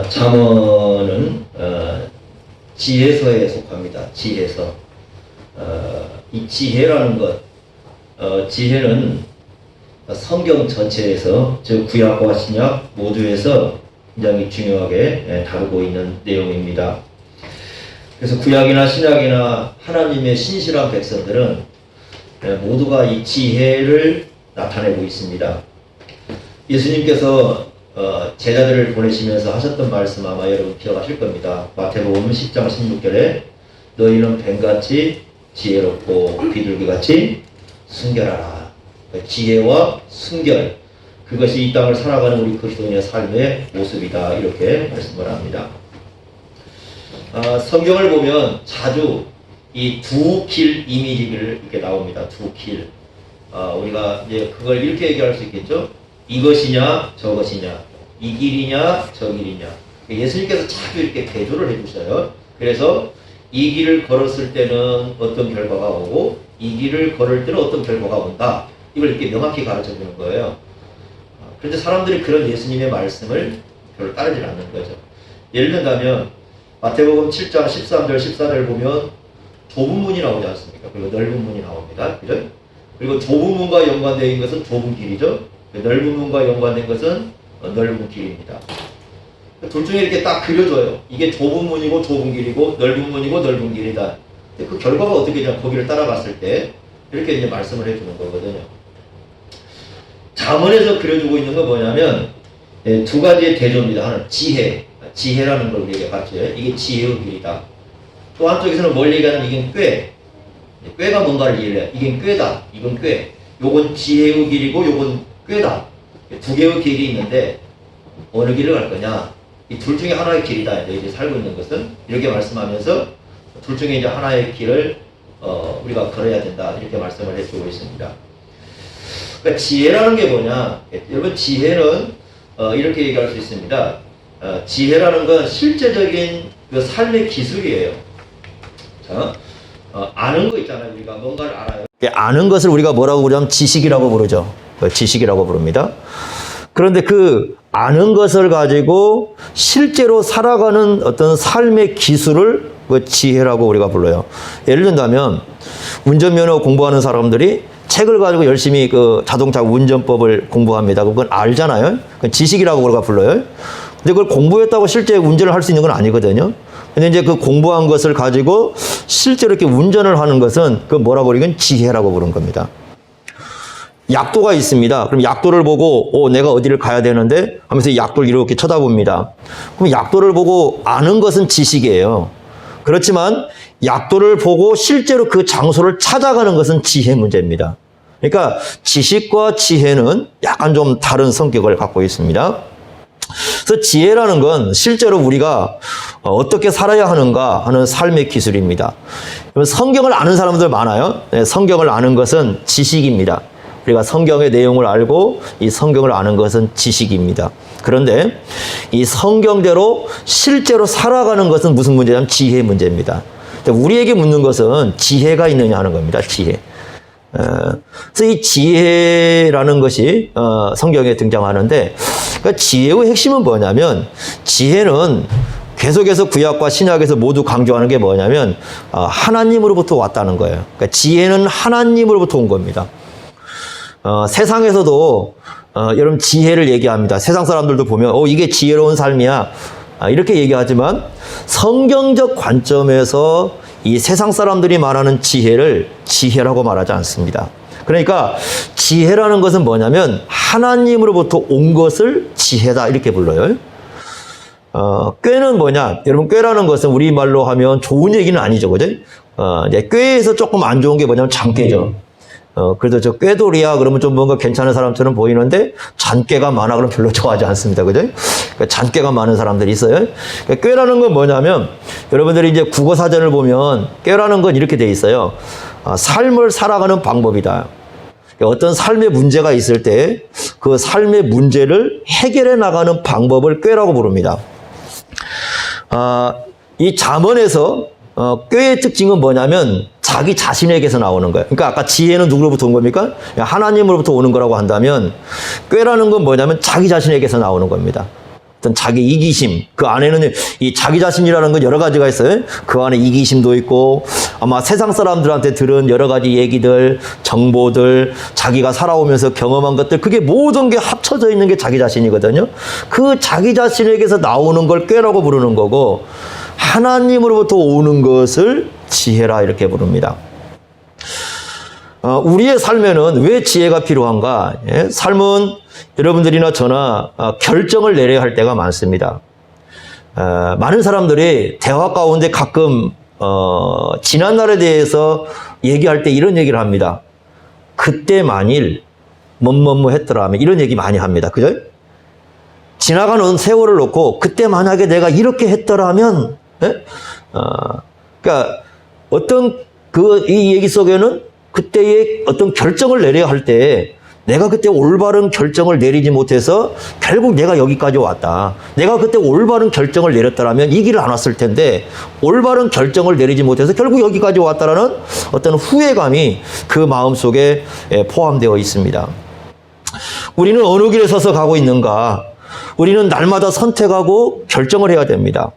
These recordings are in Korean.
잠언은 지혜서에 속합니다. 지혜서. 이 지혜라는 것, 지혜는 성경 전체에서, 즉 구약과 신약 모두에서 굉장히 중요하게 다루고 있는 내용입니다. 그래서 구약이나 신약이나 하나님의 신실한 백성들은 모두가 이 지혜를 나타내고 있습니다. 예수님께서 제자들을 보내시면서 하셨던 말씀 아마 여러분 기억하실 겁니다. 마태복음 10장 16절에 너희는 뱀같이 지혜롭고 비둘기같이 순결하라. 지혜와 순결, 그것이 이 땅을 살아가는 우리 그리스도인의 삶의 모습이다, 이렇게 말씀을 합니다. 성경을 보면 자주 이 두 길 이미지가 이렇게 나옵니다. 두 길. 우리가 이제 그걸 이렇게 얘기할 수 있겠죠. 이것이냐 저것이냐, 이 길이냐 저 길이냐. 예수님께서 자주 이렇게 대조를 해주셔요. 그래서 이 길을 걸었을 때는 어떤 결과가 오고 이 길을 걸을 때는 어떤 결과가 온다, 이걸 이렇게 명확히 가르쳐 주는 거예요. 그런데 사람들이 그런 예수님의 말씀을 별로 따르지 않는 거죠. 예를 들면 마태복음 7장 13절 14절 보면 좁은 문이 나오지 않습니까? 그리고 넓은 문이 나옵니다. 그죠? 그리고 좁은 문과 연관되어 있는 것은 좁은 길이죠. 넓은 문과 연관된 것은 넓은 길입니다. 둘 중에 이렇게 딱 그려줘요. 이게 좁은 문이고 좁은 길이고 넓은 문이고 넓은 길이다. 근데 그 결과가 어떻게 되냐, 거기를 따라갔을 때 이렇게 이제 말씀을 해주는 거거든요. 잠언에서 그려주고 있는 건 뭐냐면 두 가지의 대조입니다. 하나는 지혜라는 걸 우리에게 봤죠. 이게 지혜의 길이다. 또 한쪽에서는 뭘 얘기하냐면 이건 꾀가 뭔가를 이해해요. 이건 꾀다, 이건 꾀. 요건 지혜의 길이고 요건 꾀다. 두 개의 길이 있는데 어느 길을 갈 거냐, 이 둘 중에 하나의 길이다. 이제 살고 있는 것은 이렇게 말씀하면서 둘 중에 이제 하나의 길을 우리가 걸어야 된다, 이렇게 말씀을 해주고 있습니다. 그러니까 지혜라는 게 뭐냐, 여러분 지혜는 이렇게 얘기할 수 있습니다. 지혜라는 건 실제적인 그 삶의 기술이에요. 자, 아는 거 있잖아요. 우리가 뭔가를 알아요. 아는 것을 우리가 뭐라고 부르냐면 지식이라고 부르죠. 지식이라고 부릅니다. 그런데 그 아는 것을 가지고 실제로 살아가는 어떤 삶의 기술을 그 지혜라고 우리가 불러요. 예를 든다면 운전면허 공부하는 사람들이 책을 가지고 열심히 그 자동차 운전법을 공부합니다. 그건 알잖아요. 그건 지식이라고 우리가 불러요. 근데 그걸 공부했다고 실제 운전을 할 수 있는 건 아니거든요. 근데 이제 그 공부한 것을 가지고 실제로 이렇게 운전을 하는 것은 그 뭐라고 그러긴 지혜라고 부르는 겁니다. 약도가 있습니다. 그럼 약도를 보고 내가 어디를 가야 되는데 하면서 약도를 이렇게 쳐다봅니다. 그럼 약도를 보고 아는 것은 지식이에요. 그렇지만 약도를 보고 실제로 그 장소를 찾아가는 것은 지혜 문제입니다. 그러니까 지식과 지혜는 약간 좀 다른 성격을 갖고 있습니다. 그래서 지혜라는 건 실제로 우리가 어떻게 살아야 하는가 하는 삶의 기술입니다. 성경을 아는 사람들 많아요. 성경을 아는 것은 지식입니다. 우리가 성경의 내용을 알고 이 성경을 아는 것은 지식입니다. 그런데 이 성경대로 실제로 살아가는 것은 무슨 문제냐면 지혜 문제입니다. 우리에게 묻는 것은 지혜가 있느냐 하는 겁니다. 지혜. 그래서 이 지혜라는 것이 성경에 등장하는데, 그러니까 지혜의 핵심은 뭐냐면, 지혜는 계속해서 구약과 신약에서 모두 강조하는 게 뭐냐면 하나님으로부터 왔다는 거예요. 그러니까 지혜는 하나님으로부터 온 겁니다. 세상에서도 여러분 지혜를 얘기합니다. 세상 사람들도 보면 이게 지혜로운 삶이야, 이렇게 얘기하지만 성경적 관점에서 이 세상 사람들이 말하는 지혜를 지혜라고 말하지 않습니다. 그러니까 지혜라는 것은 뭐냐면 하나님으로부터 온 것을 지혜다, 이렇게 불러요. 꾀는 뭐냐? 여러분, 꾀라는 것은 우리말로 하면 좋은 얘기는 아니죠, 그죠? 이제 꾀에서 조금 안 좋은 게 뭐냐면 잔꾀죠. 그래도 저 꾀돌이야 그러면 좀 뭔가 괜찮은 사람처럼 보이는데 잔꾀가 많아 그러면 별로 좋아하지 않습니다. 그죠? 그러니까 잔꾀가 많은 사람들이 있어요. 그러니까 꾀라는 건 뭐냐면, 여러분들이 이제 국어 사전을 보면 꾀라는 건 이렇게 돼 있어요. 삶을 살아가는 방법이다. 어떤 삶의 문제가 있을 때 그 삶의 문제를 해결해 나가는 방법을 꾀라고 부릅니다. 이 잠언에서 꾀의 특징은 뭐냐면 자기 자신에게서 나오는 거예요. 그러니까 아까 지혜는 누구로부터 온 겁니까? 하나님으로부터 오는 거라고 한다면 꾀라는 건 뭐냐면 자기 자신에게서 나오는 겁니다. 어떤 자기 이기심, 그 안에는 이 자기 자신이라는 건 여러 가지가 있어요. 그 안에 이기심도 있고, 아마 세상 사람들한테 들은 여러 가지 얘기들, 정보들, 자기가 살아오면서 경험한 것들, 그게 모든 게 합쳐져 있는 게 자기 자신이거든요. 그 자기 자신에게서 나오는 걸 꾀라고 부르는 거고, 하나님으로부터 오는 것을 지혜라 이렇게 부릅니다. 우리의 삶에는 왜 지혜가 필요한가? 예? 삶은 여러분들이나 저나 결정을 내려야 할 때가 많습니다. 많은 사람들이 대화 가운데 가끔 지난 날에 대해서 얘기할 때 이런 얘기를 합니다. 그때 만일 뭐뭐뭐 했더라면 이런 얘기 많이 합니다. 그죠? 지나가는 세월을 놓고 그때 만약에 내가 이렇게 했더라면, 예? 그러니까 어떤 이 얘기 속에는 그때의 어떤 결정을 내려야 할 때 내가 그때 올바른 결정을 내리지 못해서 결국 내가 여기까지 왔다. 내가 그때 올바른 결정을 내렸더라면 이 길을 안 왔을 텐데 올바른 결정을 내리지 못해서 결국 여기까지 왔다라는 어떤 후회감이 그 마음속에 포함되어 있습니다. 우리는 어느 길에 서서 가고 있는가? 우리는 날마다 선택하고 결정을 해야 됩니다.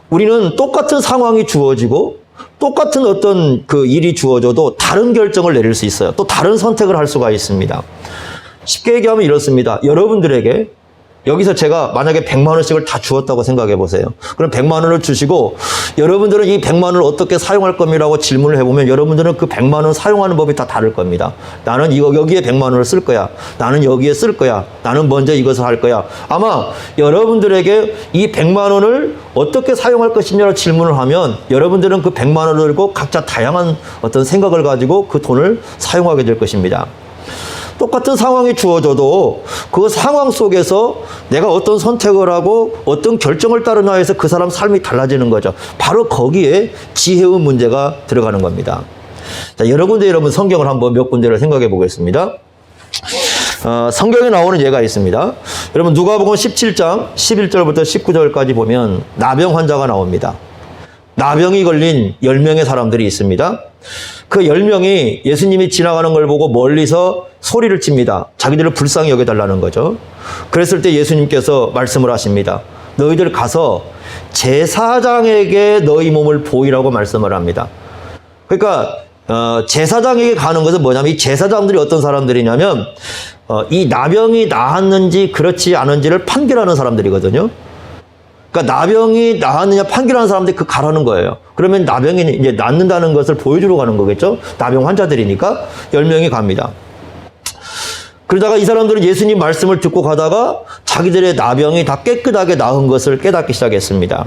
우리는 똑같은 상황이 주어지고 똑같은 어떤 그 일이 주어져도 다른 결정을 내릴 수 있어요. 또 다른 선택을 할 수가 있습니다. 쉽게 얘기하면 이렇습니다. 여러분들에게 여기서 제가 만약에 100만 원씩을 다 주었다고 생각해 보세요. 그럼 100만 원을 주시고 여러분들은 이 100만 원을 어떻게 사용할 겁니다라고 질문을 해보면 여러분들은 그 100만 원 사용하는 법이 다 다를 겁니다. 나는 여기에 100만 원을 쓸 거야. 나는 여기에 쓸 거야. 나는 먼저 이것을 할 거야. 아마 여러분들에게 이 100만 원을 어떻게 사용할 것이냐고 질문을 하면 여러분들은 그 100만 원을 들고 각자 다양한 어떤 생각을 가지고 그 돈을 사용하게 될 것입니다. 똑같은 상황이 주어져도 그 상황 속에서 내가 어떤 선택을 하고 어떤 결정을 따르나 해서 그 사람 삶이 달라지는 거죠. 바로 거기에 지혜의 문제가 들어가는 겁니다. 자, 여러 군데 여러분 성경을 한번 몇 군데를 생각해 보겠습니다. 성경에 나오는 예가 있습니다. 여러분 누가복음 17장 11절부터 19절까지 보면 나병 환자가 나옵니다. 나병이 걸린 10명의 사람들이 있습니다. 그 10명이 예수님이 지나가는 걸 보고 멀리서 소리를 칩니다. 자기들을 불쌍히 여겨달라는 거죠. 그랬을 때 예수님께서 말씀을 하십니다. 너희들 가서 제사장에게 너희 몸을 보이라고 말씀을 합니다. 그러니까 제사장에게 가는 것은 뭐냐면 이 제사장들이 어떤 사람들이냐면 이 나병이 나았는지 그렇지 않은지를 판결하는 사람들이거든요. 그러니까 나병이 나았느냐 판결하는 사람들이 그 가라는 거예요. 그러면 나병이 이제 낫는다는 것을 보여주러 가는 거겠죠. 나병 환자들이니까 10명이 갑니다. 그러다가 이 사람들은 예수님 말씀을 듣고 가다가 자기들의 나병이 다 깨끗하게 나은 것을 깨닫기 시작했습니다.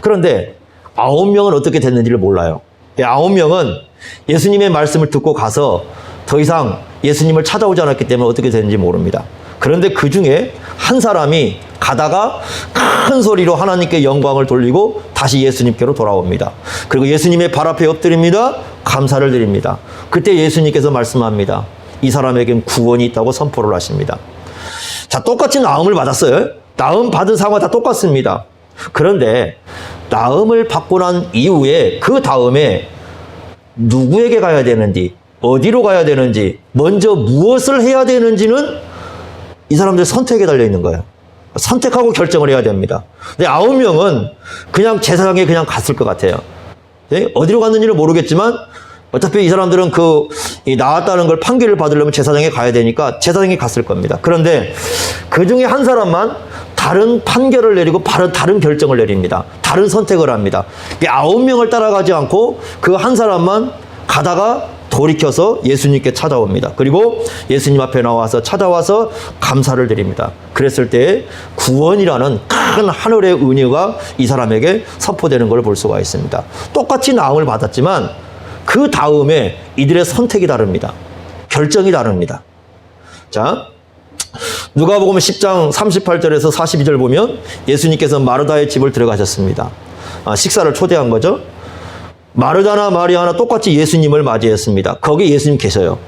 그런데 9명은 어떻게 됐는지를 몰라요. 9명은 예수님의 말씀을 듣고 가서 더 이상 예수님을 찾아오지 않았기 때문에 어떻게 됐는지 모릅니다. 그런데 그 중에 한 사람이 가다가 큰 소리로 하나님께 영광을 돌리고 다시 예수님께로 돌아옵니다. 그리고 예수님의 발 앞에 엎드립니다. 감사를 드립니다. 그때 예수님께서 말씀합니다. 이 사람에겐 구원이 있다고 선포를 하십니다. 자, 똑같이 나음을 받았어요. 나음 받은 상황은 다 똑같습니다. 그런데 나음을 받고 난 이후에 그 다음에 누구에게 가야 되는지, 어디로 가야 되는지, 먼저 무엇을 해야 되는지는 이 사람들 선택에 달려 있는 거예요. 선택하고 결정을 해야 됩니다. 근데 9명은 그냥 제사장에 그냥 갔을 것 같아요. 네? 어디로 갔는지는 모르겠지만 어차피 이 사람들은 나왔다는 걸 판결을 받으려면 제사장에 가야 되니까 제사장에 갔을 겁니다. 그런데 그 중에 한 사람만 다른 판결을 내리고 다른 결정을 내립니다. 다른 선택을 합니다. 9명을 따라가지 않고 그 한 사람만 가다가 돌이켜서 예수님께 찾아옵니다. 그리고 예수님 앞에 찾아와서 감사를 드립니다. 그랬을 때 구원이라는 큰 하늘의 은혜가 이 사람에게 선포되는 걸 볼 수가 있습니다. 똑같이 나음을 받았지만 그 다음에 이들의 선택이 다릅니다. 결정이 다릅니다. 자, 누가복음 10장 38절에서 42절 보면 예수님께서 마르다의 집을 들어가셨습니다. 식사를 초대한 거죠. 마르다나 마리아나 똑같이 예수님을 맞이했습니다. 거기 예수님 계셔요.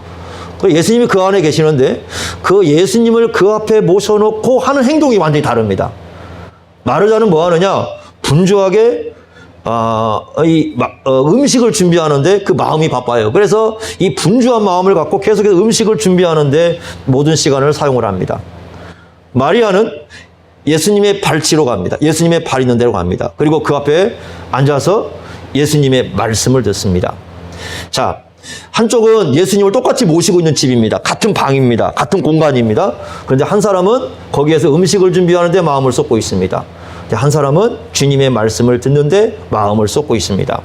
예수님이 그 안에 계시는데 그 예수님을 그 앞에 모셔놓고 하는 행동이 완전히 다릅니다. 마르다는 뭐 하느냐? 분주하게 음식을 준비하는데 그 마음이 바빠요. 그래서 이 분주한 마음을 갖고 계속해서 음식을 준비하는데 모든 시간을 사용을 합니다. 마리아는 예수님의 발치로 갑니다. 예수님의 발 있는 데로 갑니다. 그리고 그 앞에 앉아서 예수님의 말씀을 듣습니다. 자, 한쪽은 예수님을 똑같이 모시고 있는 집입니다. 같은 방입니다. 같은 공간입니다. 그런데 한 사람은 거기에서 음식을 준비하는데 마음을 쏟고 있습니다. 한 사람은 주님의 말씀을 듣는데 마음을 쏟고 있습니다.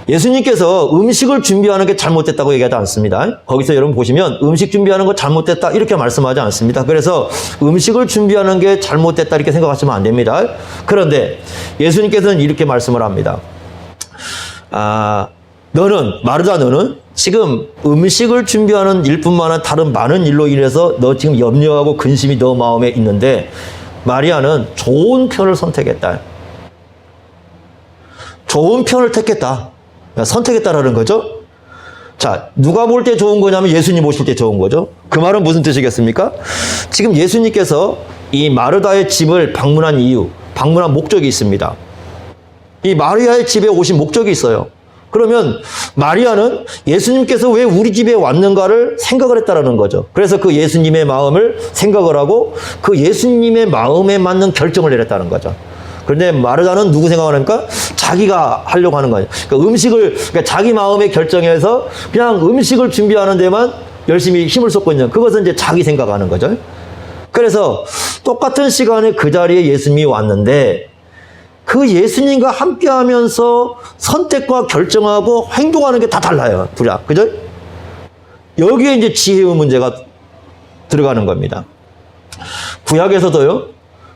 예수님께서 음식을 준비하는 게 잘못됐다고 얘기하지 않습니다. 거기서 여러분 보시면 음식 준비하는 거 잘못됐다 이렇게 말씀하지 않습니다. 그래서 음식을 준비하는 게 잘못됐다 이렇게 생각하시면 안 됩니다. 그런데 예수님께서는 이렇게 말씀을 합니다. 마르다 너는 지금 음식을 준비하는 일뿐만 아니라 다른 많은 일로 인해서 너 지금 염려하고 근심이 너 마음에 있는데 마리아는 좋은 편을 선택했다. 좋은 편을 택했다. 선택했다라는 거죠. 자, 누가 볼 때 좋은 거냐면 예수님 오실 때 좋은 거죠. 그 말은 무슨 뜻이겠습니까? 지금 예수님께서 이 마르다의 집을 방문한 이유, 방문한 목적이 있습니다. 이 마리아의 집에 오신 목적이 있어요. 그러면 마리아는 예수님께서 왜 우리 집에 왔는가를 생각을 했다라는 거죠. 그래서 그 예수님의 마음을 생각을 하고 그 예수님의 마음에 맞는 결정을 내렸다는 거죠. 그런데 마르다는 누구 생각하니까 자기가 하려고 하는 거예요. 그러니까 자기 마음의 결정에서 그냥 음식을 준비하는 데만 열심히 힘을 쏟고 있는 그것은 이제 자기 생각하는 거죠. 그래서 똑같은 시간에 그 자리에 예수님이 왔는데 그 예수님과 함께 하면서 선택과 결정하고 행동하는 게 다 달라요. 둘이. 그죠? 여기에 이제 지혜의 문제가 들어가는 겁니다. 구약에서도요,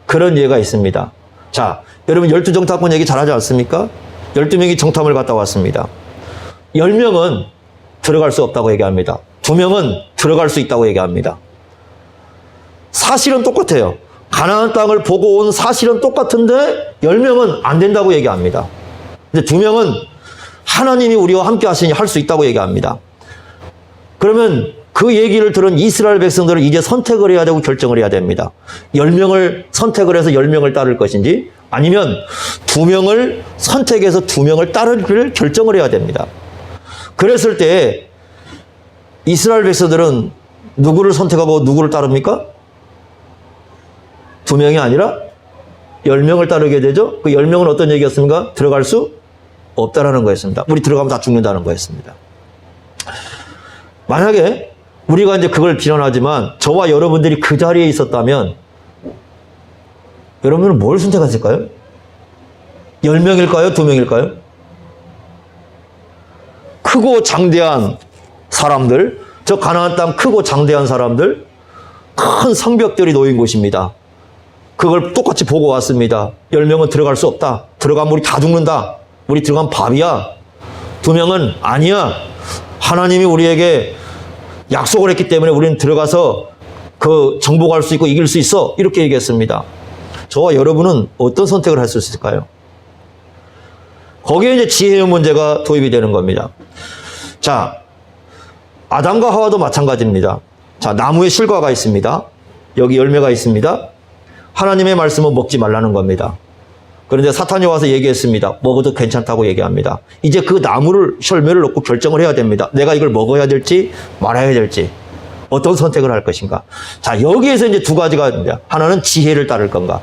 그런 예가 있습니다. 자, 여러분 12정탐꾼 얘기 잘하지 않습니까? 12명이 정탐을 갔다 왔습니다. 10명은 들어갈 수 없다고 얘기합니다. 2명은 들어갈 수 있다고 얘기합니다. 사실은 똑같아요. 가나안 땅을 보고 온 사실은 똑같은데 10명은 안 된다고 얘기합니다. 근데 2명은 하나님이 우리와 함께 하시니 할 수 있다고 얘기합니다. 그러면 그 얘기를 들은 이스라엘 백성들은 이제 선택을 해야 되고 결정을 해야 됩니다. 10명을 선택을 해서 10명을 따를 것인지 아니면 2명을 선택해서 2명을 따르기를 결정을 해야 됩니다. 그랬을 때 이스라엘 백성들은 누구를 선택하고 누구를 따릅니까? 2명이 아니라 10명을 따르게 되죠. 그 10명은 어떤 얘기였습니까? 들어갈 수 없다라는 거였습니다. 우리 들어가면 다 죽는다는 거였습니다. 만약에 우리가 이제 그걸 비난하지만 저와 여러분들이 그 자리에 있었다면 여러분은 뭘 선택하실까요? 10명일까요? 2명일까요? 크고 장대한 사람들, 저 가나안 땅 크고 장대한 사람들, 큰 성벽들이 놓인 곳입니다. 그걸 똑같이 보고 왔습니다. 10명은 들어갈 수 없다. 들어가면 우리 다 죽는다. 우리 들어가면 밥이야. 2명은 아니야. 하나님이 우리에게 약속을 했기 때문에 우리는 들어가서 그 정복할 수 있고 이길 수 있어. 이렇게 얘기했습니다. 저와 여러분은 어떤 선택을 할 수 있을까요? 거기에 이제 지혜의 문제가 도입이 되는 겁니다. 자, 아담과 하와도 마찬가지입니다. 자, 나무에 실과가 있습니다. 여기 열매가 있습니다. 하나님의 말씀은 먹지 말라는 겁니다. 그런데 사탄이 와서 얘기했습니다. 먹어도 괜찮다고 얘기합니다. 이제 그 나무를, 열매를 놓고 결정을 해야 됩니다. 내가 이걸 먹어야 될지 말아야 될지 어떤 선택을 할 것인가. 자, 여기에서 이제 두 가지가 있습니다. 하나는 지혜를 따를 건가.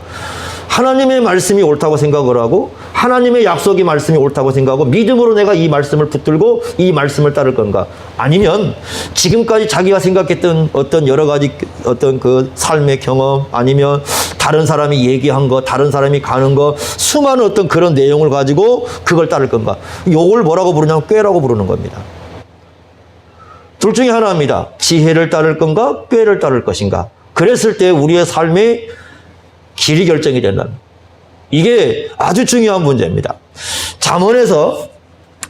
하나님의 말씀이 옳다고 생각을 하고 하나님의 약속이 말씀이 옳다고 생각하고 믿음으로 내가 이 말씀을 붙들고 이 말씀을 따를 건가. 아니면 지금까지 자기가 생각했던 어떤 여러 가지 어떤 그 삶의 경험 아니면 다른 사람이 얘기한 거, 다른 사람이 가는 거, 수많은 어떤 그런 내용을 가지고 그걸 따를 건가. 요걸 뭐라고 부르냐면 꾀라고 부르는 겁니다. 둘 중에 하나입니다. 지혜를 따를 건가, 꾀를 따를 것인가. 그랬을 때 우리의 삶의 길이 결정이 된다는. 이게 아주 중요한 문제입니다. 잠언에서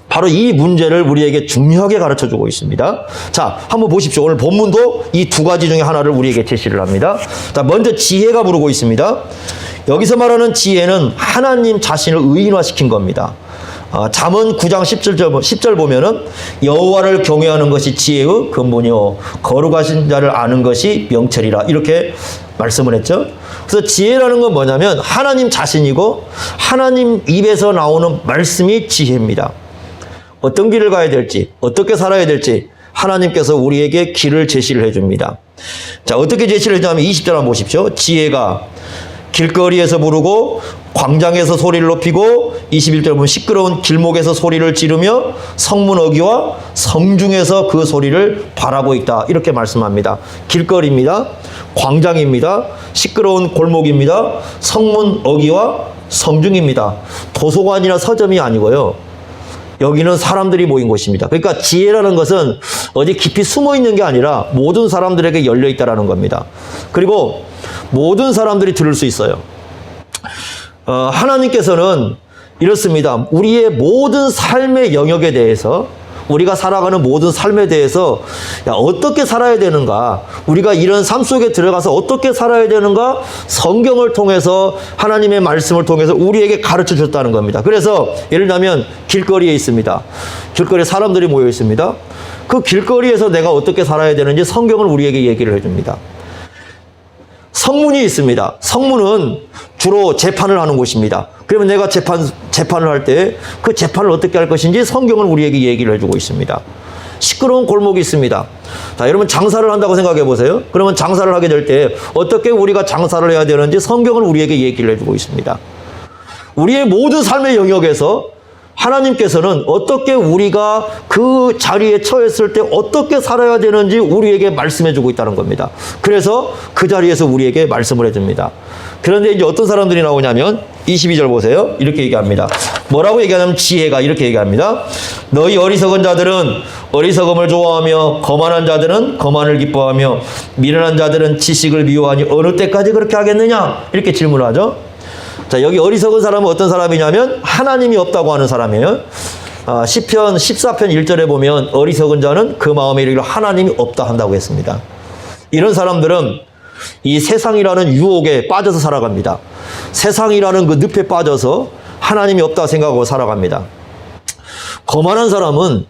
바로 이 문제를 우리에게 중요하게 가르쳐주고 있습니다. 자, 한번 보십시오. 오늘 본문도 이 두 가지 중에 하나를 우리에게 제시를 합니다. 자, 먼저 지혜가 부르고 있습니다. 여기서 말하는 지혜는 하나님 자신을 의인화시킨 겁니다. 잠언 9장 10절 보면은 여호와를 경외하는 것이 지혜의 근본이요 거룩하신 자를 아는 것이 명철이라 이렇게 말씀을 했죠. 그래서 지혜라는 건 뭐냐면 하나님 자신이고 하나님 입에서 나오는 말씀이 지혜입니다. 어떤 길을 가야 될지 어떻게 살아야 될지 하나님께서 우리에게 길을 제시를 해줍니다. 자, 어떻게 제시를 했냐면 20절 한번 보십시오. 지혜가 길거리에서 부르고 광장에서 소리를 높이고 21절 보면 시끄러운 길목에서 소리를 지르며 성문 어귀와 성중에서 그 소리를 바라고 있다. 이렇게 말씀합니다. 길거리입니다. 광장입니다. 시끄러운 골목입니다. 성문 어귀와 성중입니다. 도서관이나 서점이 아니고요. 여기는 사람들이 모인 곳입니다. 그러니까 지혜라는 것은 어디 깊이 숨어 있는 게 아니라 모든 사람들에게 열려 있다라는 겁니다. 그리고 모든 사람들이 들을 수 있어요. 하나님께서는 이렇습니다. 우리의 모든 삶의 영역에 대해서, 우리가 살아가는 모든 삶에 대해서 어떻게 살아야 되는가, 우리가 이런 삶 속에 들어가서 어떻게 살아야 되는가, 성경을 통해서, 하나님의 말씀을 통해서 우리에게 가르쳐 줬다는 겁니다. 그래서 예를 들면 길거리에 있습니다. 길거리에 사람들이 모여 있습니다. 그 길거리에서 내가 어떻게 살아야 되는지 성경을 우리에게 얘기를 해줍니다. 성문이 있습니다. 성문은 주로 재판을 하는 곳입니다. 그러면 내가 재판을 할 때 그 재판을 어떻게 할 것인지 성경은 우리에게 얘기를 해주고 있습니다. 시끄러운 골목이 있습니다. 자, 여러분 장사를 한다고 생각해 보세요. 그러면 장사를 하게 될 때 어떻게 우리가 장사를 해야 되는지 성경은 우리에게 얘기를 해주고 있습니다. 우리의 모든 삶의 영역에서 하나님께서는 어떻게 우리가 그 자리에 처했을 때 어떻게 살아야 되는지 우리에게 말씀해 주고 있다는 겁니다. 그래서 그 자리에서 우리에게 말씀을 해줍니다. 그런데 이제 어떤 사람들이 나오냐면 22절 보세요. 이렇게 얘기합니다. 뭐라고 얘기하냐면 지혜가 이렇게 얘기합니다. 너희 어리석은 자들은 어리석음을 좋아하며 거만한 자들은 거만을 기뻐하며 미련한 자들은 지식을 미워하니 어느 때까지 그렇게 하겠느냐? 이렇게 질문을 하죠. 자, 여기 어리석은 사람은 어떤 사람이냐면 하나님이 없다고 하는 사람이에요. 시편 14편 1절에 보면 어리석은 자는 그 마음에 이르기를 하나님이 없다 한다고 했습니다. 이런 사람들은 이 세상이라는 유혹에 빠져서 살아갑니다. 세상이라는 그 늪에 빠져서 하나님이 없다 생각하고 살아갑니다. 거만한 사람은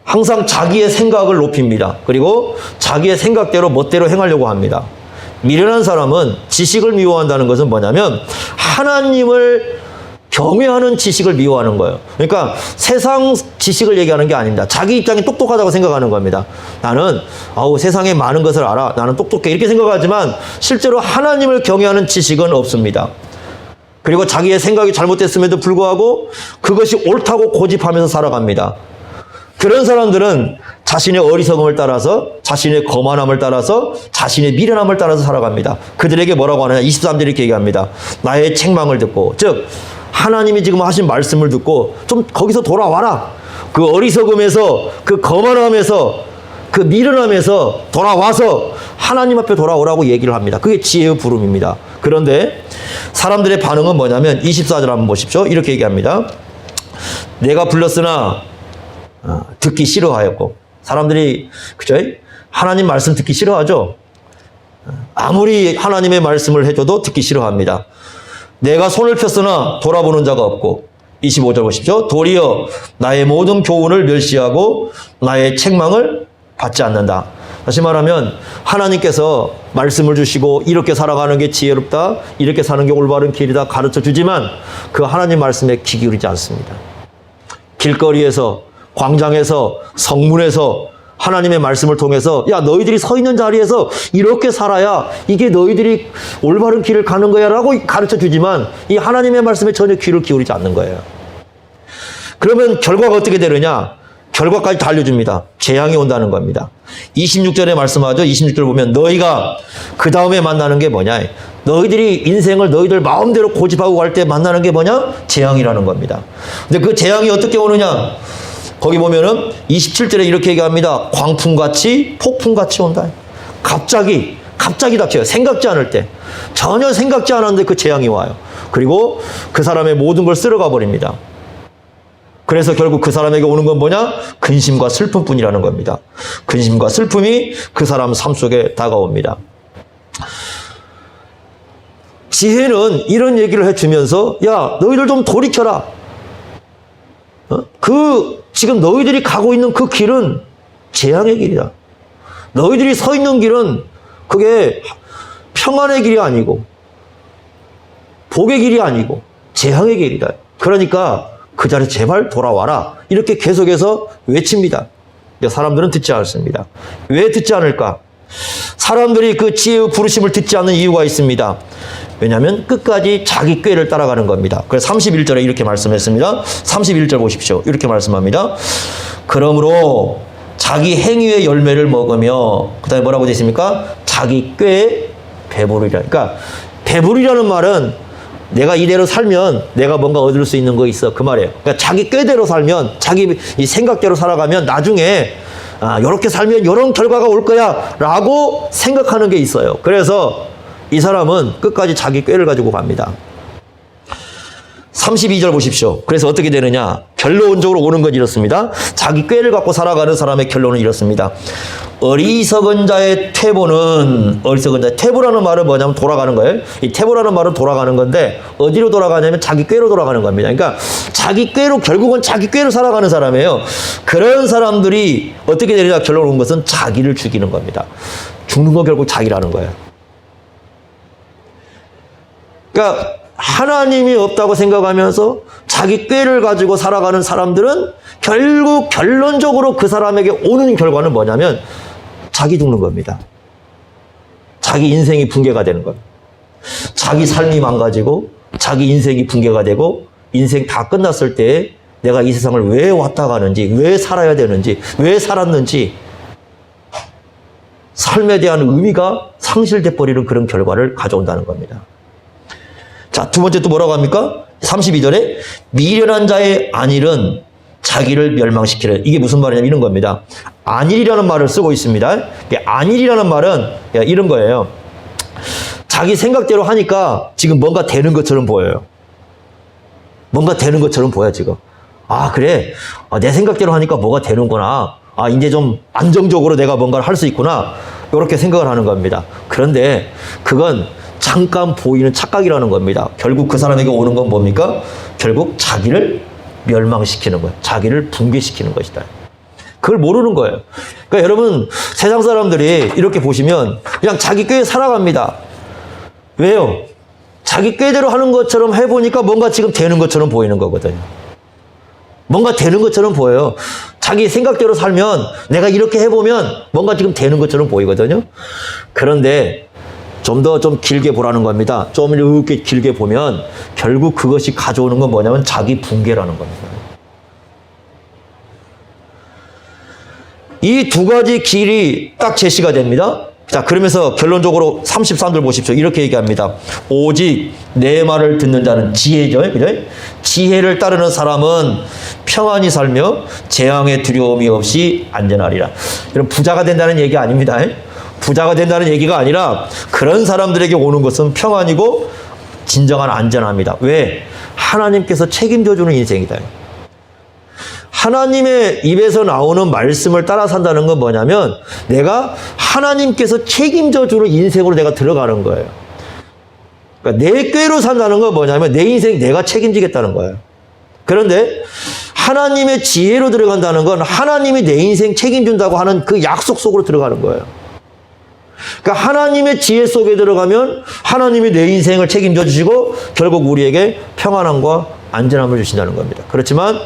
항상 자기의 생각을 높입니다. 그리고 자기의 생각대로 멋대로 행하려고 합니다. 미련한 사람은 지식을 미워한다는 것은 뭐냐면 하나님을 경외하는 지식을 미워하는 거예요. 그러니까 세상 지식을 얘기하는 게 아닙니다. 자기 입장이 똑똑하다고 생각하는 겁니다. 나는 세상에 많은 것을 알아. 나는 똑똑해. 이렇게 생각하지만 실제로 하나님을 경외하는 지식은 없습니다. 그리고 자기의 생각이 잘못됐음에도 불구하고 그것이 옳다고 고집하면서 살아갑니다. 그런 사람들은 자신의 어리석음을 따라서, 자신의 거만함을 따라서, 자신의 미련함을 따라서 살아갑니다. 그들에게 뭐라고 하느냐? 23절에 이렇게 얘기합니다. 나의 책망을 듣고, 즉 하나님이 지금 하신 말씀을 듣고 좀 거기서 돌아와라. 그 어리석음에서, 그 거만함에서, 그 미련함에서 돌아와서 하나님 앞에 돌아오라고 얘기를 합니다. 그게 지혜의 부름입니다. 그런데 사람들의 반응은 뭐냐면 24절 한번 보십시오. 이렇게 얘기합니다. 내가 불렀으나 듣기 싫어하였고, 사람들이 그죠? 하나님 말씀 듣기 싫어하죠. 아무리 하나님의 말씀을 해줘도 듣기 싫어합니다. 내가 손을 폈으나 돌아보는 자가 없고, 25절 보십시오. 도리어 나의 모든 교훈을 멸시하고 나의 책망을 받지 않는다. 다시 말하면 하나님께서 말씀을 주시고 이렇게 살아가는 게 지혜롭다, 이렇게 사는 게 올바른 길이다 가르쳐 주지만 그 하나님 말씀에 귀 기울이지 않습니다. 길거리에서, 광장에서, 성문에서 하나님의 말씀을 통해서 야, 너희들이 서 있는 자리에서 이렇게 살아야 이게 너희들이 올바른 길을 가는 거야 라고 가르쳐 주지만 이 하나님의 말씀에 전혀 귀를 기울이지 않는 거예요. 그러면 결과가 어떻게 되느냐? 결과까지 다 알려줍니다. 재앙이 온다는 겁니다. 26절에 말씀하죠. 26절 보면 너희가 그 다음에 만나는 게 뭐냐? 너희들이 인생을 너희들 마음대로 고집하고 갈 때 만나는 게 뭐냐? 재앙이라는 겁니다. 근데 그 재앙이 어떻게 오느냐? 거기 보면은 27절에 이렇게 얘기합니다. 광풍같이 폭풍같이 온다. 갑자기 닥쳐요. 생각지 않을 때. 전혀 생각지 않았는데 그 재앙이 와요. 그리고 그 사람의 모든 걸 쓸어가 버립니다. 그래서 결국 그 사람에게 오는 건 뭐냐? 근심과 슬픔뿐이라는 겁니다. 근심과 슬픔이 그 사람 삶 속에 다가옵니다. 지혜는 이런 얘기를 해주면서 야, 너희들 좀 돌이켜라. 지금 너희들이 가고 있는 그 길은 재앙의 길이다. 너희들이 서 있는 길은 그게 평안의 길이 아니고 복의 길이 아니고 재앙의 길이다. 그러니까 그 자리에 제발 돌아와라. 이렇게 계속해서 외칩니다. 사람들은 듣지 않습니다. 왜 듣지 않을까? 사람들이 그 지혜의 부르심을 듣지 않는 이유가 있습니다. 왜냐하면 끝까지 자기 꾀를 따라가는 겁니다. 그래서 31절에 이렇게 말씀했습니다. 31절 보십시오. 이렇게 말씀합니다. 그러므로 자기 행위의 열매를 먹으며 그 다음에 뭐라고 되어 있습니까? 자기 꾀에 배부르리라. 그러니까 배부르리라는 말은 내가 이대로 살면 내가 뭔가 얻을 수 있는 거 있어, 그 말이에요. 그러니까 자기 꾀대로 살면, 자기 이 생각대로 살아가면 나중에 이렇게 살면 이런 결과가 올 거야 라고 생각하는 게 있어요. 그래서 이 사람은 끝까지 자기 꾀를 가지고 갑니다. 32절 보십시오. 그래서 어떻게 되느냐? 결론적으로 오는 건 이렇습니다. 자기 꾀를 갖고 살아가는 사람의 결론은 이렇습니다. 어리석은 자의 퇴보는, 어리석은 자의 퇴보라는 말은 뭐냐면 돌아가는 거예요. 이 퇴보라는 말은 돌아가는 건데 어디로 돌아가냐면 자기 꾀로 돌아가는 겁니다. 그러니까 자기 꾀로, 결국은 자기 꾀로 살아가는 사람이에요. 그런 사람들이 어떻게 되느냐? 결론 온 것은 자기를 죽이는 겁니다. 죽는 건 결국 자기라는 거예요. 그러니까 하나님이 없다고 생각하면서 자기 꾀를 가지고 살아가는 사람들은 결국 결론적으로 그 사람에게 오는 결과는 뭐냐면 자기 죽는 겁니다. 자기 인생이 붕괴가 되는 겁니다. 자기 삶이 망가지고 자기 인생이 붕괴가 되고 인생 다 끝났을 때 내가 이 세상을 왜 왔다 가는지, 왜 살아야 되는지, 왜 살았는지 삶에 대한 의미가 상실돼 버리는 그런 결과를 가져온다는 겁니다. 자, 두 번째 또 뭐라고 합니까? 32절에 미련한 자의 안일은 자기를 멸망시키려. 이게 무슨 말이냐면 이런 겁니다. 안일이라는 말을 쓰고 있습니다. 안일이라는 말은 이런 거예요. 자기 생각대로 하니까 지금 뭔가 되는 것처럼 보여요. 뭔가 되는 것처럼 보여 지금. 아, 그래. 내 생각대로 하니까 뭐가 되는구나. 이제 좀 안정적으로 내가 뭔가를 할 수 있구나. 이렇게 생각을 하는 겁니다. 그런데 그건 잠깐 보이는 착각이라는 겁니다. 결국 그 사람에게 오는 건 뭡니까? 결국 자기를 멸망시키는 거예요. 자기를 붕괴시키는 것이다. 그걸 모르는 거예요. 그러니까 여러분, 세상 사람들이 이렇게 보시면 그냥 자기 꾀에 살아갑니다. 왜요? 자기 꾀대로 하는 것처럼 해보니까 뭔가 지금 되는 것처럼 보이는 거거든요. 뭔가 되는 것처럼 보여요. 자기 생각대로 살면 내가 이렇게 해보면 뭔가 지금 되는 것처럼 보이거든요. 그런데 좀 더 좀 길게 보라는 겁니다. 좀 이렇게 길게 보면 결국 그것이 가져오는 건 뭐냐면 자기 붕괴라는 겁니다. 이 두 가지 길이 딱 제시가 됩니다. 자, 그러면서 결론적으로 33절 보십시오. 이렇게 얘기합니다. 오직 내 말을 듣는 자는 지혜죠. 그죠? 지혜를 따르는 사람은 평안히 살며 재앙의 두려움이 없이 안전하리라. 여러분, 부자가 된다는 얘기 아닙니다. 부자가 된다는 얘기가 아니라 그런 사람들에게 오는 것은 평안이고 진정한 안전합니다. 왜? 하나님께서 책임져주는 인생이다. 하나님의 입에서 나오는 말씀을 따라 산다는 건 뭐냐면 내가 하나님께서 책임져주는 인생으로 내가 들어가는 거예요. 그러니까 내 꾀로 산다는 건 뭐냐면 내 인생 내가 책임지겠다는 거예요. 그런데 하나님의 지혜로 들어간다는 건 하나님이 내 인생 책임준다고 하는 그 약속 속으로 들어가는 거예요. 그러니까 하나님의 지혜 속에 들어가면 하나님이 내 인생을 책임져 주시고 결국 우리에게 평안함과 안전함을 주신다는 겁니다. 그렇지만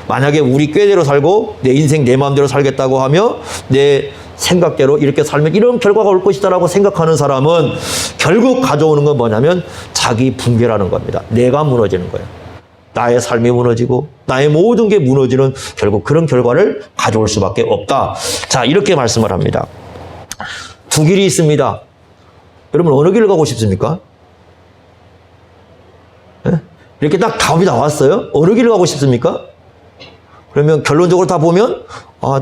만약에 우리 꾀대로 살고 내 인생 내 마음대로 살겠다고 하며 내 생각대로 이렇게 살면 이런 결과가 올 것이다라고 생각하는 사람은 결국 가져오는 건 뭐냐면 자기 붕괴라는 겁니다. 내가 무너지는 거예요. 나의 삶이 무너지고 나의 모든 게 무너지는 결국 그런 결과를 가져올 수밖에 없다. 자, 이렇게 말씀을 합니다. 두 길이 있습니다. 여러분, 어느 길을 가고 싶습니까? 이렇게 딱 답이 나왔어요. 어느 길을 가고 싶습니까? 그러면 결론적으로 다 보면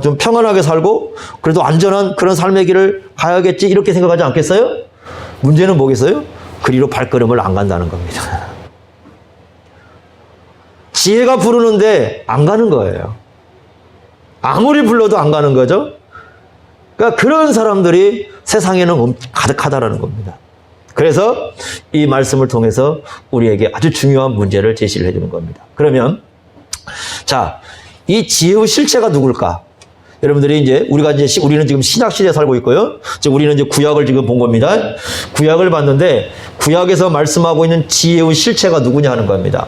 좀 평안하게 살고 그래도 안전한 그런 삶의 길을 가야겠지 이렇게 생각하지 않겠어요? 문제는 뭐겠어요? 그리로 발걸음을 안 간다는 겁니다. 지혜가 부르는데 안 가는 거예요. 아무리 불러도 안 가는 거죠. 그러니까 그런 사람들이 세상에는 가득하다라는 겁니다. 그래서 이 말씀을 통해서 우리에게 아주 중요한 문제를 제시를 해주는 겁니다. 그러면 자, 이 지혜의 실체가 누굴까? 여러분들이 우리는 지금 신약 시대에 살고 있고요. 우리는 이제 구약을 지금 본 겁니다. 구약을 봤는데 구약에서 말씀하고 있는 지혜의 실체가 누구냐 하는 겁니다.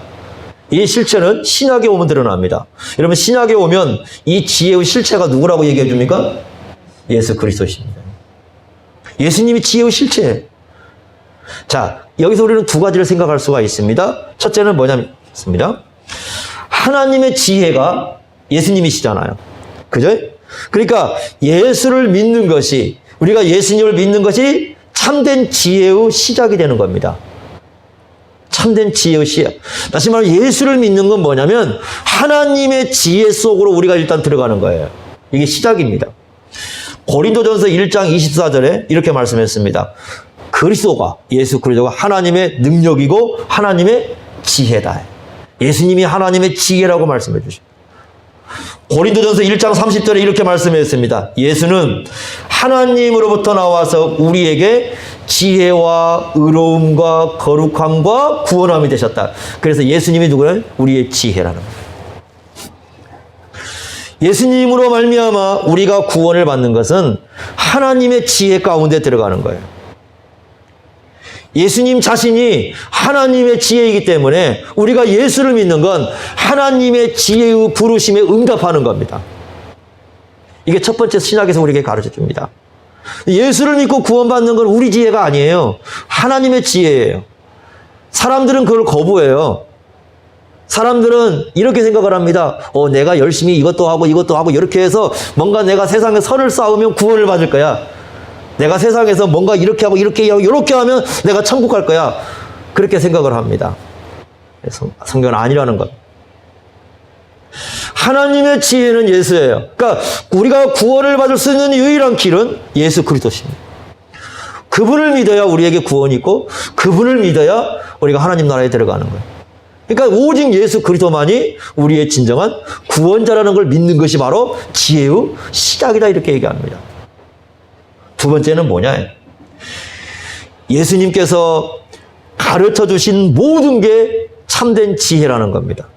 이 실체는 신약에 오면 드러납니다. 여러분, 신약에 오면 이 지혜의 실체가 누구라고 얘기해 줍니까? 예수 그리스도십니다. 예수님이 지혜의 실체예요. 자, 여기서 우리는 두 가지를 생각할 수가 있습니다. 첫째는 뭐냐면, 하나님의 지혜가 예수님이시잖아요. 그죠? 그러니까 예수를 믿는 것이, 우리가 예수님을 믿는 것이 참된 지혜의 시작이 되는 겁니다. 참된 지혜의 시작. 다시 말해 예수를 믿는 건 뭐냐면 하나님의 지혜 속으로 우리가 일단 들어가는 거예요. 이게 시작입니다. 고린도전서 1장 24절에 이렇게 말씀했습니다. 그리스도가, 예수 그리스도가 하나님의 능력이고 하나님의 지혜다. 예수님이 하나님의 지혜라고 말씀해 주십니다. 고린도전서 1장 30절에 이렇게 말씀했습니다. 예수는 하나님으로부터 나와서 우리에게 지혜와 의로움과 거룩함과 구원함이 되셨다. 그래서 예수님이 누구냐? 우리의 지혜라는 거예요. 예수님으로 말미암아 우리가 구원을 받는 것은 하나님의 지혜 가운데 들어가는 거예요. 예수님 자신이 하나님의 지혜이기 때문에 우리가 예수를 믿는 건 하나님의 지혜의 부르심에 응답하는 겁니다. 이게 첫 번째 신약에서 우리에게 가르쳐 줍니다. 예수를 믿고 구원받는 건 우리 지혜가 아니에요. 하나님의 지혜예요. 사람들은 그걸 거부해요. 사람들은 이렇게 생각을 합니다. 내가 열심히 이것도 하고 이렇게 해서 뭔가 내가 세상에 선을 쌓으면 구원을 받을 거야. 내가 세상에서 뭔가 이렇게 하고 이렇게 하면 내가 천국 갈 거야. 그렇게 생각을 합니다. 성경은 아니라는 것. 하나님의 지혜는 예수예요. 그러니까 우리가 구원을 받을 수 있는 유일한 길은 예수 그리스도십니다. 그분을 믿어야 우리에게 구원이 있고 그분을 믿어야 우리가 하나님 나라에 들어가는 거예요. 그러니까 오직 예수 그리스도만이 우리의 진정한 구원자라는 걸 믿는 것이 바로 지혜의 시작이다 이렇게 얘기합니다. 두 번째는 뭐냐? 예수님께서 가르쳐 주신 모든 게 참된 지혜라는 겁니다.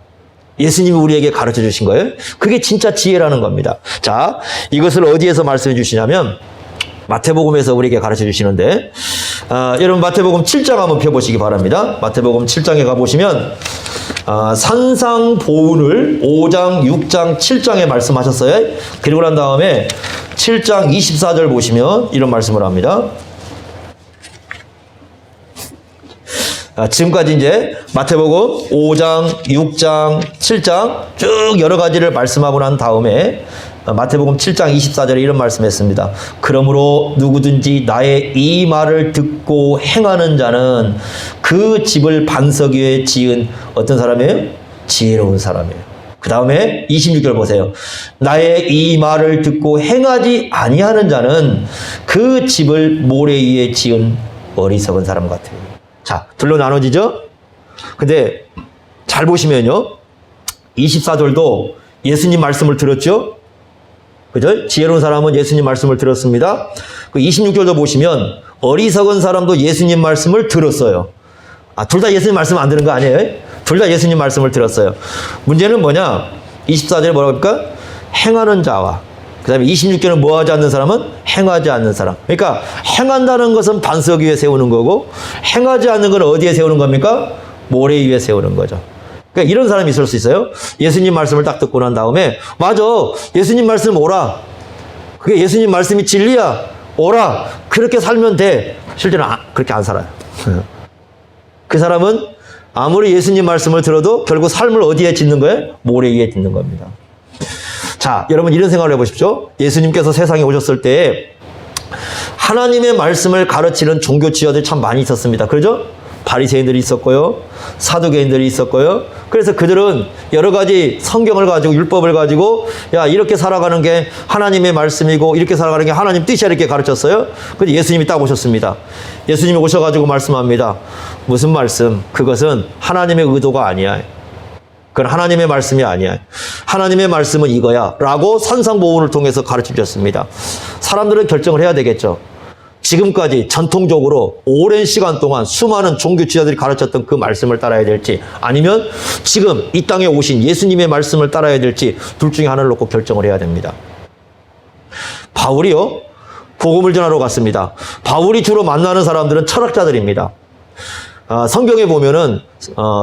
예수님이 우리에게 가르쳐 주신 거예요. 그게 진짜 지혜라는 겁니다. 자, 이것을 어디에서 말씀해 주시냐면 마태복음에서 우리에게 가르쳐 주시는데 여러분 마태복음 7장 한번 펴보시기 바랍니다. 마태복음 7장에 가보시면 산상보훈을 5장, 6장, 7장에 말씀하셨어요. 그리고 난 다음에 7장 24절 보시면 이런 말씀을 합니다. 지금까지 이제 마태복음 5장, 6장, 7장 쭉 여러 가지를 말씀하고 난 다음에 마태복음 7장 24절에 이런 말씀했습니다. 그러므로 누구든지 나의 이 말을 듣고 행하는 자는 그 집을 반석 위에 지은 어떤 사람이에요? 지혜로운 사람이에요. 그 다음에 26절 보세요. 나의 이 말을 듣고 행하지 아니하는 자는 그 집을 모래 위에 지은 어리석은 사람 같아요. 자, 둘로 나눠지죠? 근데 잘 보시면요. 24절도 예수님 말씀을 들었죠? 그죠? 지혜로운 사람은 예수님 말씀을 들었습니다. 그 26절도 보시면 어리석은 사람도 예수님 말씀을 들었어요. 둘 다 예수님 말씀 안 들은 거 아니에요? 둘 다 예수님 말씀을 들었어요. 문제는 뭐냐? 24절에 뭐라고 할까? 행하는 자와 그 다음에 26절은 뭐 하지 않는 사람은 행하지 않는 사람. 그러니까 행한다는 것은 반석 위에 세우는 거고 행하지 않는 건 어디에 세우는 겁니까? 모래 위에 세우는 거죠. 그러니까 이런 사람이 있을 수 있어요. 예수님 말씀을 딱 듣고 난 다음에 맞아, 예수님 말씀 오라. 그게 예수님 말씀이 진리야. 오라. 그렇게 살면 돼. 실제로 그렇게 안 살아요. 그 사람은 아무리 예수님 말씀을 들어도 결국 삶을 어디에 짓는 거예요? 모래 위에 짓는 겁니다. 자, 여러분 이런 생각을 해보십시오. 예수님께서 세상에 오셨을 때 하나님의 말씀을 가르치는 종교 지도자들이 참 많이 있었습니다. 그렇죠? 바리새인들이 있었고요. 사두개인들이 있었고요. 그래서 그들은 여러 가지 성경을 가지고 율법을 가지고 야 이렇게 살아가는 게 하나님의 말씀이고 이렇게 살아가는 게 하나님 뜻이야 이렇게 가르쳤어요. 근데 예수님이 딱 오셨습니다. 예수님이 오셔가지고 말씀합니다. 무슨 말씀? 그것은 하나님의 의도가 아니야. 그건 하나님의 말씀이 아니야. 하나님의 말씀은 이거야 라고 산상보훈을 통해서 가르쳐 주셨습니다. 사람들은 결정을 해야 되겠죠. 지금까지 전통적으로 오랜 시간 동안 수많은 종교 지도자들이 가르쳤던 그 말씀을 따라야 될지 아니면 지금 이 땅에 오신 예수님의 말씀을 따라야 될지 둘 중에 하나를 놓고 결정을 해야 됩니다. 바울이요, 복음을 전하러 갔습니다. 바울이 주로 만나는 사람들은 철학자들입니다. 성경에 보면은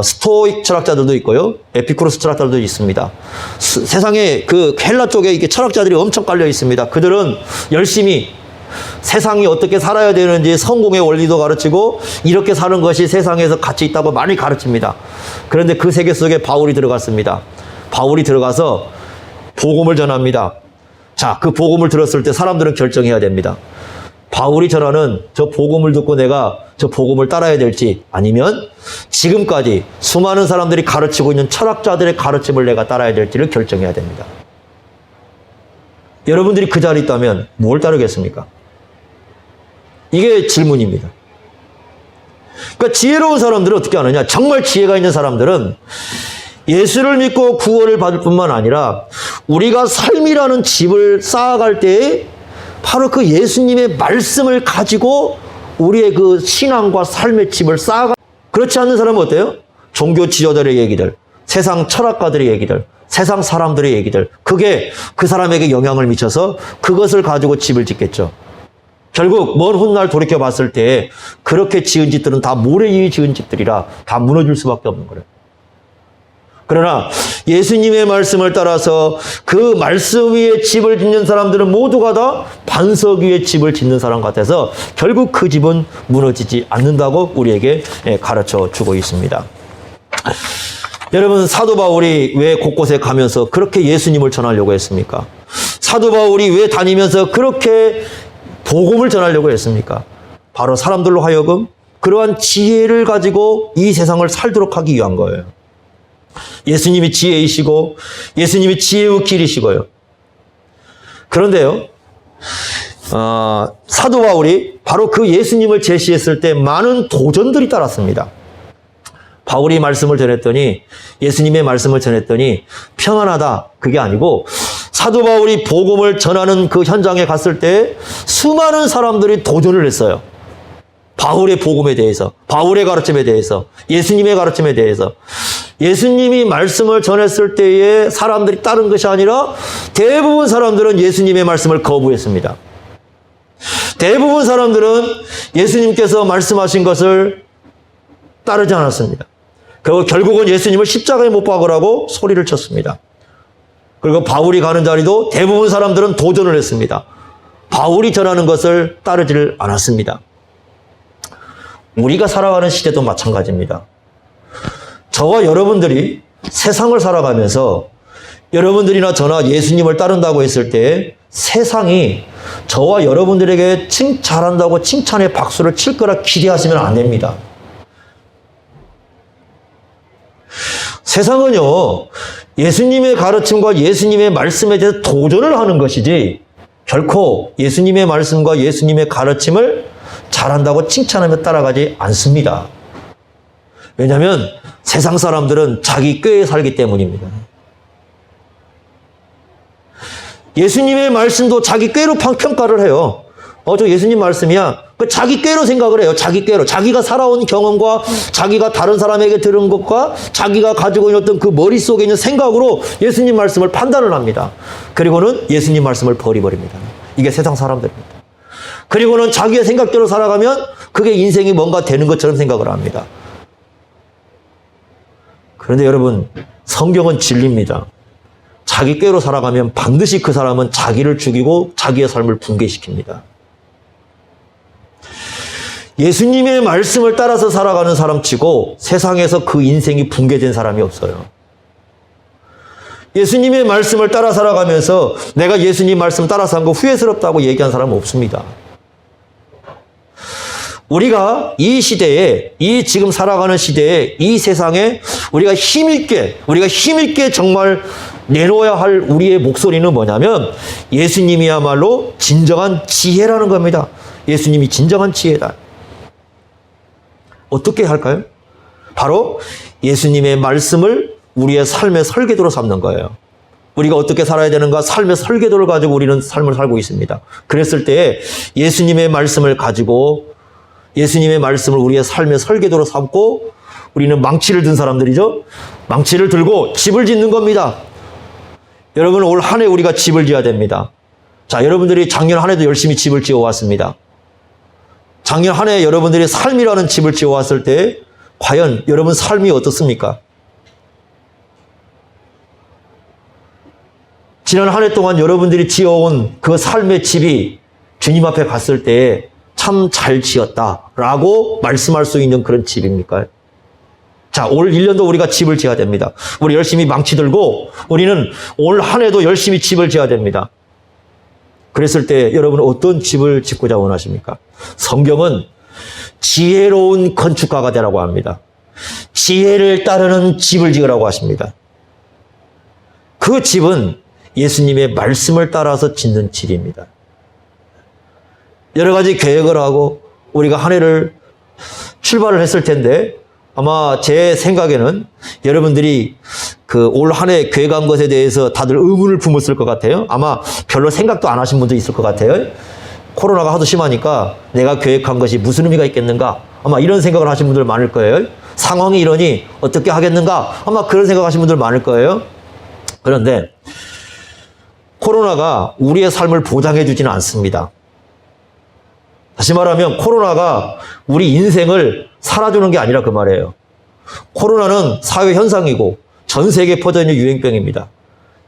스토익 철학자들도 있고요, 에피쿠로스 철학자들도 있습니다. 세상에 그 헬라 쪽에 이렇게 철학자들이 엄청 깔려 있습니다. 그들은 열심히 세상이 어떻게 살아야 되는지 성공의 원리도 가르치고 이렇게 사는 것이 세상에서 가치 있다고 많이 가르칩니다. 그런데 그 세계 속에 바울이 들어갔습니다. 바울이 들어가서 복음을 전합니다. 자, 그 복음을 들었을 때 사람들은 결정해야 됩니다. 바울이 전하는 저 복음을 듣고 내가 저 복음을 따라야 될지, 아니면 지금까지 수많은 사람들이 가르치고 있는 철학자들의 가르침을 내가 따라야 될지를 결정해야 됩니다. 여러분들이 그 자리에 있다면 뭘 따르겠습니까? 이게 질문입니다. 그러니까 지혜로운 사람들은 어떻게 하느냐? 정말 지혜가 있는 사람들은 예수를 믿고 구원을 받을 뿐만 아니라 우리가 삶이라는 집을 쌓아갈 때에 바로 그 예수님의 말씀을 가지고 우리의 그 신앙과 삶의 집을 쌓아가. 그렇지 않는 사람은 어때요? 종교 지도자들의 얘기들, 세상 철학가들의 얘기들, 세상 사람들의 얘기들, 그게 그 사람에게 영향을 미쳐서 그것을 가지고 집을 짓겠죠. 결국 먼 훗날 돌이켜 봤을 때 그렇게 지은 집들은 다 모래 위에 지은 집들이라 다 무너질 수밖에 없는 거예요. 그러나 예수님의 말씀을 따라서 그 말씀 위에 집을 짓는 사람들은 모두가 다 반석 위에 집을 짓는 사람 같아서 결국 그 집은 무너지지 않는다고 우리에게 가르쳐 주고 있습니다. 여러분, 사도 바울이 왜 곳곳에 가면서 그렇게 예수님을 전하려고 했습니까? 사도 바울이 왜 다니면서 그렇게 복음을 전하려고 했습니까? 바로 사람들로 하여금 그러한 지혜를 가지고 이 세상을 살도록 하기 위한 거예요. 예수님이 지혜이시고 예수님이 지혜의 길이시고요. 그런데요, 사도 바울이 바로 그 예수님을 제시했을 때 많은 도전들이 따랐습니다. 바울이 말씀을 전했더니, 예수님의 말씀을 전했더니 평안하다, 그게 아니고 사도 바울이 복음을 전하는 그 현장에 갔을 때 수많은 사람들이 도전을 했어요. 바울의 복음에 대해서, 바울의 가르침에 대해서, 예수님의 가르침에 대해서. 예수님이 말씀을 전했을 때에 사람들이 따른 것이 아니라 대부분 사람들은 예수님의 말씀을 거부했습니다. 대부분 사람들은 예수님께서 말씀하신 것을 따르지 않았습니다. 그리고 결국은 예수님을 십자가에 못 박으라고 소리를 쳤습니다. 그리고 바울이 가는 자리도 대부분 사람들은 도전을 했습니다. 바울이 전하는 것을 따르지를 않았습니다. 우리가 살아가는 시대도 마찬가지입니다. 저와 여러분들이 세상을 살아가면서 여러분들이나 저나 예수님을 따른다고 했을 때 세상이 저와 여러분들에게 잘한다고 칭찬의 박수를 칠 거라 기대하시면 안 됩니다. 세상은요, 예수님의 가르침과 예수님의 말씀에 대해서 도전을 하는 것이지 결코 예수님의 말씀과 예수님의 가르침을 잘한다고 칭찬하며 따라가지 않습니다. 왜냐하면 세상 사람들은 자기 꾀에 살기 때문입니다. 예수님의 말씀도 자기 꾀로 평가를 해요. 저 예수님 말씀이야. 그 자기 꾀로 생각을 해요. 자기 꾀로. 자기가 살아온 경험과 자기가 다른 사람에게 들은 것과 자기가 가지고 있는 어떤 그 머릿속에 있는 생각으로 예수님 말씀을 판단을 합니다. 그리고는 예수님 말씀을 버려버립니다. 이게 세상 사람들입니다. 그리고는 자기의 생각대로 살아가면 그게 인생이 뭔가 되는 것처럼 생각을 합니다. 그런데 여러분, 성경은 진리입니다. 자기 꾀로 살아가면 반드시 그 사람은 자기를 죽이고 자기의 삶을 붕괴시킵니다. 예수님의 말씀을 따라서 살아가는 사람치고 세상에서 그 인생이 붕괴된 사람이 없어요. 예수님의 말씀을 따라 살아가면서 내가 예수님 말씀 따라서 한 거 후회스럽다고 얘기한 사람은 없습니다. 우리가 이 시대에, 이 지금 살아가는 시대에, 이 세상에 우리가 힘있게 정말 내놓아야 할 우리의 목소리는 뭐냐면 예수님이야말로 진정한 지혜라는 겁니다. 예수님이 진정한 지혜다. 어떻게 할까요? 바로 예수님의 말씀을 우리의 삶의 설계도로 삼는 거예요. 우리가 어떻게 살아야 되는가, 삶의 설계도를 가지고 우리는 삶을 살고 있습니다. 그랬을 때 예수님의 말씀을 가지고, 예수님의 말씀을 우리의 삶의 설계도로 삼고, 우리는 망치를 든 사람들이죠. 망치를 들고 집을 짓는 겁니다. 여러분, 올 한 해 우리가 집을 지어야 됩니다. 자, 여러분들이 작년 한 해도 열심히 집을 지어왔습니다. 작년 한 해 여러분들이 삶이라는 집을 지어왔을 때 과연 여러분 삶이 어떻습니까? 지난 한 해 동안 여러분들이 지어온 그 삶의 집이 주님 앞에 갔을 때 참 잘 지었다라고 말씀할 수 있는 그런 집입니까? 자, 올 1년도 우리가 집을 지어야 됩니다. 우리 열심히 망치 들고 우리는 올 한 해도 열심히 집을 지어야 됩니다. 그랬을 때 여러분은 어떤 집을 짓고자 원하십니까? 성경은 지혜로운 건축가가 되라고 합니다. 지혜를 따르는 집을 지으라고 하십니다. 그 집은 예수님의 말씀을 따라서 짓는 집입니다. 여러 가지 계획을 하고 우리가 한 해를 출발을 했을 텐데 아마 제 생각에는 여러분들이 그 올 한 해 계획한 것에 대해서 다들 의문을 품었을 것 같아요. 아마 별로 생각도 안 하신 분도 있을 것 같아요. 코로나가 하도 심하니까 내가 계획한 것이 무슨 의미가 있겠는가? 아마 이런 생각을 하신 분들 많을 거예요. 상황이 이러니 어떻게 하겠는가? 아마 그런 생각하신 분들 많을 거예요. 그런데 코로나가 우리의 삶을 보장해 주지는 않습니다. 다시 말하면 코로나가 우리 인생을 살아주는 게 아니라 그 말이에요. 코로나는 사회 현상이고 전 세계에 퍼져 있는 유행병입니다.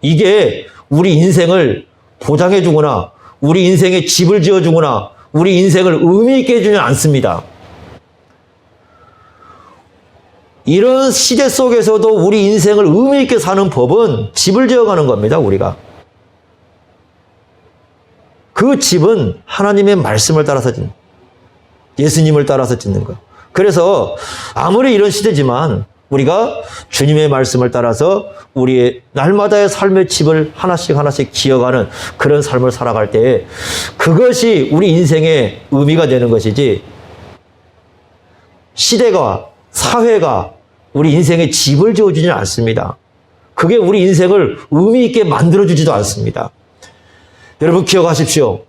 이게 우리 인생을 보장해 주거나 우리 인생에 집을 지어 주거나 우리 인생을 의미 있게 해주지 않습니다. 이런 시대 속에서도 우리 인생을 의미 있게 사는 법은 집을 지어가는 겁니다, 우리가. 그 집은 하나님의 말씀을 따라서 짓는, 예수님을 따라서 짓는 거예요. 그래서 아무리 이런 시대지만 우리가 주님의 말씀을 따라서 우리의 날마다의 삶의 집을 하나씩 하나씩 지어가는 그런 삶을 살아갈 때 그것이 우리 인생의 의미가 되는 것이지 시대가, 사회가 우리 인생에 집을 지어주지는 않습니다. 그게 우리 인생을 의미 있게 만들어주지도 않습니다. 여러분 기억하십시오.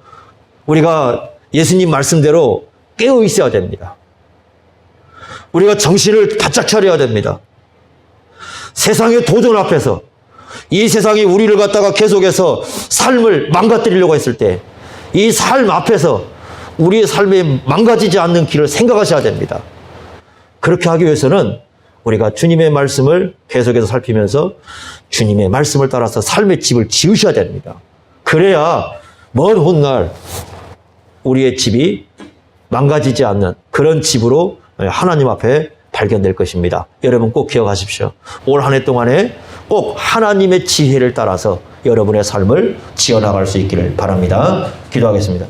우리가 예수님 말씀대로 깨어 있어야 됩니다. 우리가 정신을 바짝 차려야 됩니다. 세상의 도전 앞에서 이 세상이 우리를 갖다가 계속해서 삶을 망가뜨리려고 했을 때 이 삶 앞에서 우리의 삶에 망가지지 않는 길을 생각하셔야 됩니다. 그렇게 하기 위해서는 우리가 주님의 말씀을 계속해서 살피면서 주님의 말씀을 따라서 삶의 집을 지으셔야 됩니다. 그래야 먼 훗날 우리의 집이 망가지지 않는 그런 집으로 하나님 앞에 발견될 것입니다. 여러분 꼭 기억하십시오. 올 한 해 동안에 꼭 하나님의 지혜를 따라서 여러분의 삶을 지어나갈 수 있기를 바랍니다. 기도하겠습니다.